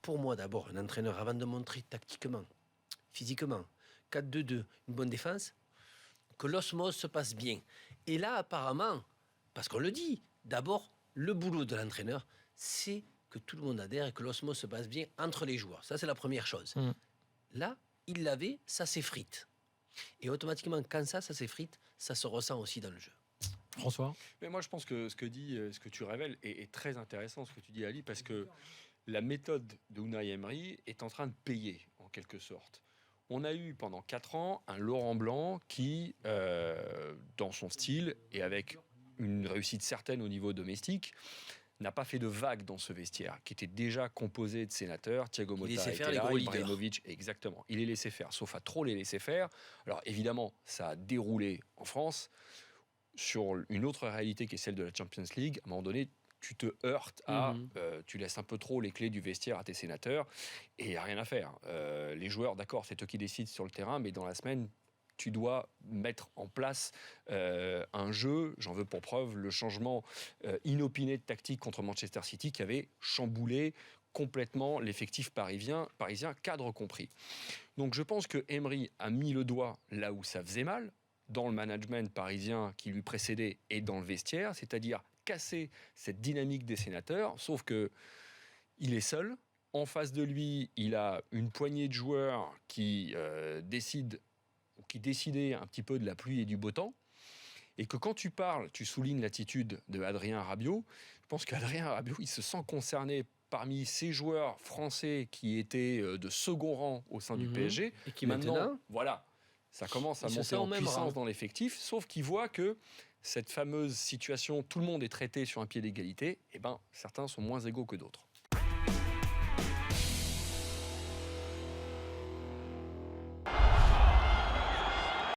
pour moi, d'abord, un entraîneur, avant de montrer tactiquement, physiquement, 4-2-2, une bonne défense, que l'osmose se passe bien. Et là, apparemment, parce qu'on le dit, d'abord, le boulot de l'entraîneur, c'est que tout le monde adhère et que l'osmose se passe bien entre les joueurs. Ça, c'est la première chose. Là, il l'avait, ça s'effrite. Et automatiquement, quand ça s'effrite, ça se ressent aussi dans le jeu. François ? Mais moi, je pense que ce que tu révèles est très intéressant, ce que tu dis, Ali, parce que la méthode de Unai Emery est en train de payer, en quelque sorte. On a eu pendant 4 ans un Laurent Blanc qui, dans son style et avec une réussite certaine au niveau domestique, n'a pas fait de vague dans ce vestiaire, qui était déjà composé de sénateurs. Thiago Motta était là, Ibrahimovic, exactement. Il les laissait faire, sauf à trop les laisser faire. Alors évidemment, ça a déroulé en France sur une autre réalité qui est celle de la Champions League. À un moment donné, tu te heurtes à... tu laisses un peu trop les clés du vestiaire à tes sénateurs et il n'y a rien à faire. Les joueurs, d'accord, c'est eux qui décident sur le terrain, mais dans la semaine, tu dois mettre en place un jeu. J'en veux pour preuve le changement inopiné de tactique contre Manchester City qui avait chamboulé complètement l'effectif parisien, cadre compris. Donc je pense que Emery a mis le doigt là où ça faisait mal, dans le management parisien qui lui précédait et dans le vestiaire, c'est-à-dire casser cette dynamique des sénateurs, sauf que il est seul. En face de lui, il a une poignée de joueurs qui décidaient un petit peu de la pluie et du beau temps. Et que quand tu parles, tu soulignes l'attitude de Adrien Rabiot. Je pense qu'Adrien Rabiot, il se sent concerné parmi ces joueurs français qui étaient de second rang au sein du PSG. Et qui maintenant, voilà, ça commence à monter en puissance dans l'effectif, sauf qu'il voit que cette fameuse situation, tout le monde est traité sur un pied d'égalité, et certains sont moins égaux que d'autres.